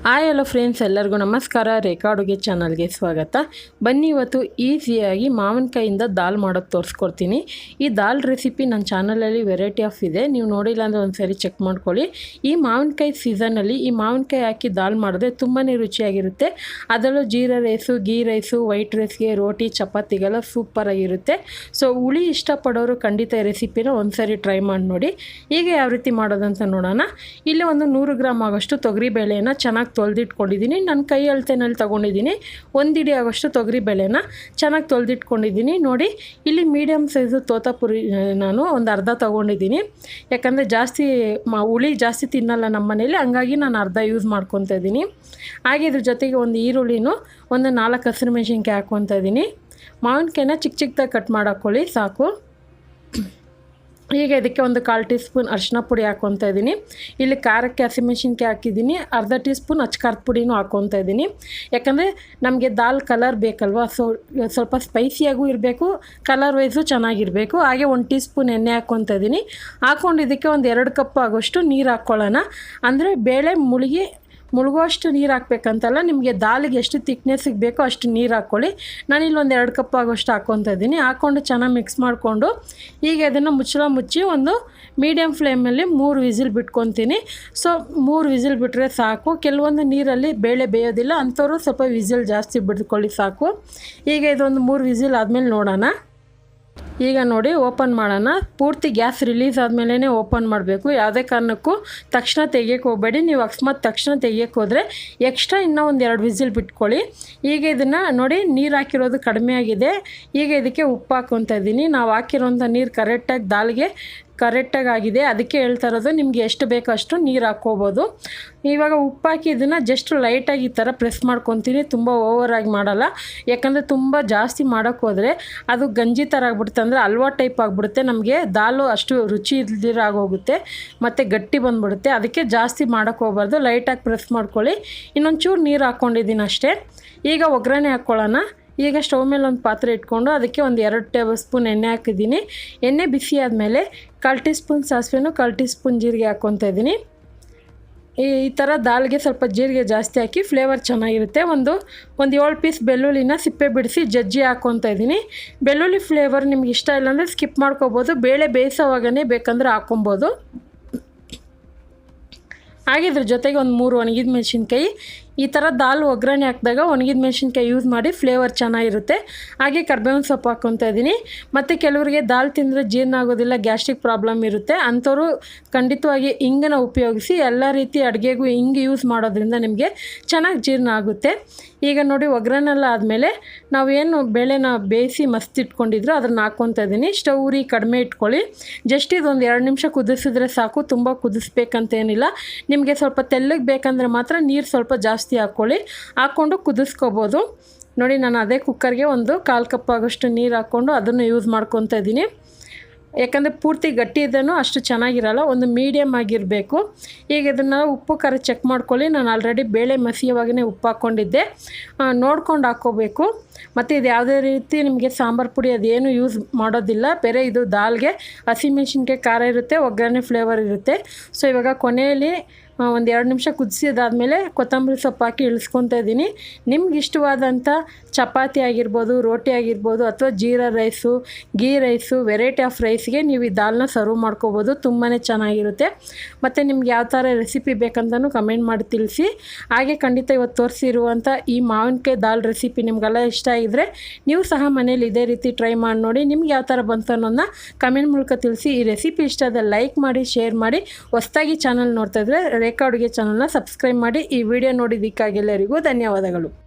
Hi hello friends, ಎಲ್ಲರಿಗೂ ನಮಸ್ಕಾರ. ರೇಖಾ ಅಡುಗೆ ಚಾನಲ್ಗೆ ಸ್ವಾಗತ. ಬನ್ನಿ, ಇವತ್ತು ಈಸಿಯಾಗಿ ಮಾವಿನಕಾಯಿಂದ ದಾಲ್ ಮಾಡೋದು ತೋರಿಸ್ಕೊಡ್ತೀನಿ. ಈ ದಾಲ್ ರೆಸಿಪಿ ನನ್ನ ಚಾನಲಲ್ಲಿ ವೆರೈಟಿ ಆಫ್ ಇದೆ, ನೀವು ನೋಡಿಲ್ಲ ಅಂದರೆ ಒಂದು ಸರಿ ಚೆಕ್ ಮಾಡ್ಕೊಳ್ಳಿ. ಈ ಮಾವಿನಕಾಯಿ ಸೀಸನಲ್ಲಿ ಈ ಮಾವಿನಕಾಯಿ ಹಾಕಿ ದಾಲ್ ಮಾಡಿದ್ರೆ ತುಂಬಾ ರುಚಿಯಾಗಿರುತ್ತೆ. ಅದರಲ್ಲೂ jeera rice, ghee rice, white ರೈಸ್ಗೆ, ರೋಟಿ, ಚಪಾತಿಗೆಲ್ಲ ಸೂಪರಾಗಿರುತ್ತೆ. ಸೊ ಹುಳಿ ಇಷ್ಟಪಡೋರು ಖಂಡಿತ ಈ ರೆಸಿಪಿನ ಒಂದು ಸರಿ ಟ್ರೈ ಮಾಡಿ ನೋಡಿ. ಈಗ ಯಾವ ರೀತಿ ಮಾಡೋದಂತ ನೋಡೋಣ. ಇಲ್ಲಿ ಒಂದು 100 ಗ್ರಾಮ್ ಆಗೋಷ್ಟು ತೊಗರಿಬೇಳೆನ ಚೆನ್ನಾಗಿ ತೊಳೆದಿಟ್ಕೊಂಡಿದ್ದೀನಿ. ನನ್ನ ಕೈ ಅಳತೆನಲ್ಲಿ ತೊಗೊಂಡಿದ್ದೀನಿ. 1 ಇಡಿ ಆಗೋಷ್ಟು ತೊಗರಿಬೇಳೆನ ಚೆನ್ನಾಗಿ ತೊಳೆದಿಟ್ಕೊಂಡಿದ್ದೀನಿ. ನೋಡಿ, ಇಲ್ಲಿ ಮೀಡಿಯಮ್ ಸೈಜು ತೋತಾಪುರಿ ನಾನು ಒಂದು ಅರ್ಧ ತೊಗೊಂಡಿದ್ದೀನಿ. ಯಾಕಂದರೆ ಜಾಸ್ತಿ ಹುಳಿ ಜಾಸ್ತಿ ತಿನ್ನಲ್ಲ ನಮ್ಮ ಮನೇಲಿ, ಹಂಗಾಗಿ ನಾನು ಅರ್ಧ ಯೂಸ್ ಮಾಡ್ಕೊತಾ ಇದ್ದೀನಿ. ಹಾಗೆ ಇದ್ರ ಜೊತೆಗೆ ಒಂದು ಈರುಳ್ಳಿನೂ ಒಂದು 4 ಹಸಿರು ಮೆಣಸಿನ್ಕಾಯಿ ಹಾಕ್ಕೊತಾ ಇದ್ದೀನಿ. ಮಾವಿನಕಾಯಿನ ಚಿಕ್ಕ ಚಿಕ್ಕದಾಗಿ ಕಟ್ ಮಾಡಾಕೊಳ್ಳಿ ಸಾಕು. ಈಗ ಇದಕ್ಕೆ ಒಂದು 1/4 ಟೀ ಸ್ಪೂನ್ ಅರಿಶಿನ ಪುಡಿ ಹಾಕ್ಕೊತಾ ಇದ್ದೀನಿ. ಇಲ್ಲಿ ಖಾರಕ್ಕೆ ಹಸಿಮೆಣ್ಸಿನ್ಕಾಯಿ ಹಾಕಿದ್ದೀನಿ. ಅರ್ಧ ಟೀ ಸ್ಪೂನ್ ಅಚ್ಚಕಾರದ ಪುಡಿನೂ ಹಾಕ್ಕೊತಾ ಇದ್ದೀನಿ. ಯಾಕಂದರೆ ನಮಗೆ ದಾಲ್ ಕಲರ್ ಬೇಕಲ್ವ, ಸ್ವಲ್ಪ ಸ್ಪೈಸಿಯಾಗೂ ಇರಬೇಕು, ಕಲರ್ ವೈಸು ಚೆನ್ನಾಗಿರಬೇಕು. ಹಾಗೆ 1 ಟೀ ಸ್ಪೂನ್ ಎಣ್ಣೆ ಹಾಕ್ಕೊತಾ ಇದ್ದೀನಿ. ಹಾಕ್ಕೊಂಡು ಇದಕ್ಕೆ ಒಂದು 2 ಕಪ್ ಆಗೋಷ್ಟು ನೀರು ಹಾಕ್ಕೊಳ್ಳೋಣ. ಅಂದರೆ ಬೇಳೆ ಮುಳುಗುವಷ್ಟು ನೀರು ಹಾಕ್ಬೇಕಂತಲ್ಲ, ನಿಮಗೆ ದಾಲಿಗೆ ಎಷ್ಟು ತಿಕ್ನೆಸ್ಸಿಗೆ ಬೇಕೋ ಅಷ್ಟು ನೀರು ಹಾಕ್ಕೊಳ್ಳಿ. ನಾನಿಲ್ಲಿ ಒಂದು 2 ಕಪ್ ಆಗೋಷ್ಟು ಹಾಕ್ಕೊತಾ ಇದ್ದೀನಿ. ಹಾಕ್ಕೊಂಡು ಚೆನ್ನಾಗಿ ಮಿಕ್ಸ್ ಮಾಡಿಕೊಂಡು ಈಗ ಇದನ್ನು ಮುಚ್ಚಿ ಒಂದು ಮೀಡಿಯಮ್ ಫ್ಲೇಮಲ್ಲಿ 3 ವಿಸಿಲ್ ಬಿಟ್ಕೊತೀನಿ. ಸೊ 3 ವಿಸಿಲ್ ಬಿಟ್ಟರೆ ಸಾಕು. ಕೆಲವೊಂದು ನೀರಲ್ಲಿ ಬೇಳೆ ಬೇಯೋದಿಲ್ಲ, ಅಂಥವ್ರು ಸ್ವಲ್ಪ ವಿಸಿಲ್ ಜಾಸ್ತಿ ಬಿಟ್ಕೊಳ್ಳಿ ಸಾಕು. ಈಗ ಇದೊಂದು 3 ವಿಸಿಲ್ ಆದಮೇಲೆ ನೋಡೋಣ. ಈಗ ನೋಡಿ, ಓಪನ್ ಮಾಡೋಣ. ಪೂರ್ತಿ ಗ್ಯಾಸ್ ರಿಲೀಸ್ ಆದಮೇಲೆ ಓಪನ್ ಮಾಡಬೇಕು. ಯಾವುದೇ ಕಾರಣಕ್ಕೂ ತಕ್ಷಣ ತೆಗಿಯೋಕ್ಕೆ ಹೋಗಬೇಡಿ. ನೀವು ಅಕಸ್ಮಾತ್ ತಕ್ಷಣ ತೆಗಿಯೋಕ್ಕೆ ಹೋದರೆ ಎಕ್ಸ್ಟ್ರಾ ಇನ್ನೂ ಒಂದು 2 ವಿಸಿಲ್ ಬಿಟ್ಕೊಳ್ಳಿ. ಈಗ ಇದನ್ನು ನೋಡಿ, ನೀರು ಹಾಕಿರೋದು ಕಡಿಮೆ ಆಗಿದೆ. ಈಗ ಇದಕ್ಕೆ ಉಪ್ಪು ಹಾಕ್ಕೊತಾ ಇದ್ದೀನಿ. ನಾವು ಹಾಕಿರೋಂಥ ನೀರು ಕರೆಕ್ಟಾಗಿ ದಾಲ್ಗೆ ಕರೆಕ್ಟಾಗಿ ಆಗಿದೆ, ಅದಕ್ಕೆ ಹೇಳ್ತಾ ಇರೋದು. ನಿಮಗೆ ಎಷ್ಟು ಬೇಕೋ ಅಷ್ಟು ನೀರು ಹಾಕ್ಕೋಬೋದು. ಇವಾಗ ಉಪ್ಪು ಹಾಕಿ ಇದನ್ನು ಜಸ್ಟ್ ಲೈಟಾಗಿ ಈ ಥರ ಪ್ರೆಸ್ ಮಾಡ್ಕೊತೀನಿ. ತುಂಬ ಓವರಾಗಿ ಮಾಡಲ್ಲ, ಯಾಕಂದರೆ ತುಂಬ ಜಾಸ್ತಿ ಮಾಡೋಕ್ಕೆ ಹೋದರೆ ಅದು ಗಂಜಿ ಥರ ಆಗ್ಬಿಡುತ್ತೆ, ಅಂದರೆ ಹಲ್ವಾ ಟೈಪ್ ಆಗಿಬಿಡುತ್ತೆ. ನಮಗೆ ದಾಲು ಅಷ್ಟು ರುಚಿ ಇಲ್ದಿರ ಆಗೋಗುತ್ತೆ ಮತ್ತು ಗಟ್ಟಿ ಬಂದುಬಿಡುತ್ತೆ. ಅದಕ್ಕೆ ಜಾಸ್ತಿ ಮಾಡೋಕ್ಕೆ ಹೋಗ್ಬಾರ್ದು, ಲೈಟಾಗಿ ಪ್ರೆಸ್ ಮಾಡ್ಕೊಳ್ಳಿ. ಇನ್ನೊಂಚೂರು ನೀರು ಹಾಕ್ಕೊಂಡಿದ್ದೀನಿ ಅಷ್ಟೇ. ಈಗ ಒಗ್ಗರಣೆ ಹಾಕ್ಕೊಳ್ಳೋಣ. ಈಗ ಸ್ಟವ್ ಮೇಲೆ ಒಂದು ಪಾತ್ರೆ ಇಟ್ಕೊಂಡು ಅದಕ್ಕೆ ಒಂದು 2 ಟೇಬಲ್ ಸ್ಪೂನ್ ಎಣ್ಣೆ ಹಾಕಿದ್ದೀನಿ. ಎಣ್ಣೆ ಬಿಸಿ ಆದಮೇಲೆ 1/4 ಟೀ ಸ್ಪೂನ್ ಸಾಸಿವೆನೂ 1/4 ಟೀ ಸ್ಪೂನ್ ಜೀರಿಗೆ ಹಾಕ್ಕೊತಾ ಇದ್ದೀನಿ. ಈ ಥರ ದಾಲ್ಗೆ ಸ್ವಲ್ಪ ಜೀರಿಗೆ ಜಾಸ್ತಿ ಹಾಕಿ ಫ್ಲೇವರ್ ಚೆನ್ನಾಗಿರುತ್ತೆ. ಒಂದು 7 ಪೀಸ್ ಬೆಳ್ಳುಳ್ಳಿನ ಸಿಪ್ಪೆ ಬಿಡಿಸಿ ಜಜ್ಜಿ ಹಾಕ್ಕೊತಾ ಇದ್ದೀನಿ. ಬೆಳ್ಳುಳ್ಳಿ ಫ್ಲೇವರ್ ನಿಮ್ಗೆ ಇಷ್ಟ ಇಲ್ಲಾಂದರೆ ಸ್ಕಿಪ್ ಮಾಡ್ಕೋಬೋದು. ಬೇಳೆ ಬೇಯಿಸೋವಾಗನೇ ಬೇಕಂದ್ರೆ ಹಾಕ್ಕೊಬೋದು. ಹಾಗೆ ಇದ್ರ ಜೊತೆಗೆ ಒಂದು 3 ಒಣಗಿದ ಮೆಣಸಿನ್ಕಾಯಿ. ಈ ಥರ ದಾಲ್ ಒಗ್ಗರಣೆ ಹಾಕಿದಾಗ ಒಣಗಿದ ಮೆಣಸಿನ್ಕಾಯಿ ಯೂಸ್ ಮಾಡಿ, ಫ್ಲೇವರ್ ಚೆನ್ನಾಗಿರುತ್ತೆ. ಹಾಗೆ ಕರ್ಬೇವಿನ ಸೊಪ್ಪು ಹಾಕ್ಕೊತಾ ಇದ್ದೀನಿ. ಮತ್ತು ಕೆಲವರಿಗೆ ದಾಲ್ ತಿಂದರೆ ಜೀರ್ಣ ಆಗೋದಿಲ್ಲ, ಗ್ಯಾಸ್ಟ್ರಿಕ್ ಪ್ರಾಬ್ಲಮ್ ಇರುತ್ತೆ, ಅಂಥವ್ರು ಖಂಡಿತವಾಗಿ ಹಿಂಗನ್ನು ಉಪಯೋಗಿಸಿ. ಎಲ್ಲ ರೀತಿ ಅಡುಗೆಗೂ ಹಿಂಗೆ ಯೂಸ್ ಮಾಡೋದ್ರಿಂದ ನಿಮಗೆ ಚೆನ್ನಾಗಿ ಜೀರ್ಣ ಆಗುತ್ತೆ. ಈಗ ನೋಡಿ, ಒಗ್ಗರಣೆಲ್ಲ ಆದಮೇಲೆ ನಾವೇನು ಬೇಳೆನ ಬೇಯಿಸಿ ಮಸ್ತಿಟ್ಕೊಂಡಿದ್ರು ಅದನ್ನು ಹಾಕ್ಕೊತಾ ಇದ್ದೀನಿ. ಸ್ಟವ್ ಉರಿ ಕಡಿಮೆ ಇಟ್ಕೊಳ್ಳಿ. ಜಸ್ಟ್ ಇದೊಂದು 2 ನಿಮಿಷ ಕುದಿಸಿದ್ರೆ ಸಾಕು, ತುಂಬ ಕುದಿಸ್ಬೇಕಂತೇನಿಲ್ಲ. ನಿಮಗೆ ಸ್ವಲ್ಪ ತೆಳ್ಳಗೆ ಬೇಕಂದರೆ ಮಾತ್ರ ನೀರು ಸ್ವಲ್ಪ ಜಾಸ್ತಿ ಹಾಕ್ಕೊಂಡು ಕುದಿಸ್ಕೋಬೋದು. ನೋಡಿ, ನಾನು ಅದೇ ಕುಕ್ಕರ್ಗೆ ಒಂದು 1/4 ಕಪ್ ಆಗೋಷ್ಟು ನೀರು ಹಾಕ್ಕೊಂಡು ಅದನ್ನು ಯೂಸ್ ಮಾಡ್ಕೊತಾ ಇದ್ದೀನಿ. ಯಾಕಂದರೆ ಪೂರ್ತಿ ಗಟ್ಟಿ ಇದನ್ನು ಅಷ್ಟು ಚೆನ್ನಾಗಿರಲ್ಲ, ಒಂದು ಮೀಡಿಯಮ್ ಆಗಿರಬೇಕು. ಈಗ ಇದನ್ನು ಉಪ್ಪು ಖಾರ ಚೆಕ್ ಮಾಡ್ಕೊಳ್ಳಿ. ನಾನು ಆಲ್ರೆಡಿ ಬೇಳೆ ಮಸಿಯವಾಗೇ ಉಪ್ಪು ಹಾಕ್ಕೊಂಡಿದ್ದೆ, ನೋಡ್ಕೊಂಡು ಹಾಕ್ಕೋಬೇಕು. ಮತ್ತು ಇದು ಯಾವುದೇ ರೀತಿ ನಿಮಗೆ ಸಾಂಬಾರು ಪುಡಿ ಅದೇನು ಯೂಸ್ ಮಾಡೋದಿಲ್ಲ. ಬೇರೆ ಇದು ದಾಲ್ಗೆ ಹಸಿಮೆಣ್ಸಿನ್ಕಾಯಿ ಖಾರ ಇರುತ್ತೆ, ಒಗ್ಗರಣೆ ಫ್ಲೇವರ್ ಇರುತ್ತೆ. ಸೊ ಇವಾಗ ಕೊನೆಯಲ್ಲಿ ಒಂದು 2 ನಿಮಿಷ ಕುದಿಸಿದಾದ್ಮೇಲೆ ಕೊತ್ತಂಬರಿ ಸೊಪ್ಪು ಹಾಕಿ ಇಳಿಸ್ಕೊತಾ ಇದ್ದೀನಿ. ನಿಮ್ಗೆ ಇಷ್ಟವಾದಂಥ ಚಪಾತಿ ಆಗಿರ್ಬೋದು, ರೋಟಿ ಆಗಿರ್ಬೋದು, ಅಥವಾ jeera rice, ghee rice, variety of ರೈಸ್ಗೆ ನೀವು ಈ ದಾಲ್ನ ಸರ್ವ್ ಮಾಡ್ಕೋಬೋದು. ತುಂಬಾ ಚೆನ್ನಾಗಿರುತ್ತೆ. ಮತ್ತು ನಿಮ್ಗೆ ಯಾವ ಥರ ರೆಸಿಪಿ ಬೇಕಂತಲೂ ಕಮೆಂಟ್ ಮಾಡಿ ತಿಳಿಸಿ. ಹಾಗೆ ಖಂಡಿತ ಇವತ್ತು ತೋರಿಸಿರುವಂಥ ಈ ಮಾವಿನಕಾಯಿ ದಾಲ್ ರೆಸಿಪಿ ನಿಮಗೆಲ್ಲ ಇಷ್ಟ ಆಗಿದ್ರೆ ನೀವು ಸಹ ಮನೇಲಿ ಇದೇ ರೀತಿ ಟ್ರೈ ಮಾಡಿ ನೋಡಿ. ನಿಮ್ಗೆ ಯಾವ ಥರ ಬಂತು ಅನ್ನೋದನ್ನ ಕಮೆಂಟ್ ಮೂಲಕ ತಿಳಿಸಿ. ಈ ರೆಸಿಪಿ ಇಷ್ಟ ಆದ ಲೈಕ್ ಮಾಡಿ, ಶೇರ್ ಮಾಡಿ. ಹೊಸದಾಗಿ ಚಾನಲ್ ನೋಡ್ತಾ ಇದ್ದರೆ ರೇಖಾ ಅಡುಗೆ ಚಾನಲ್ನ ಸಬ್ಸ್ಕ್ರೈಬ್ ಮಾಡಿ. ಈ ವಿಡಿಯೋ ನೋಡಿದ್ದಕ್ಕಾಗಿ ಎಲ್ಲರಿಗೂ ಧನ್ಯವಾದಗಳು.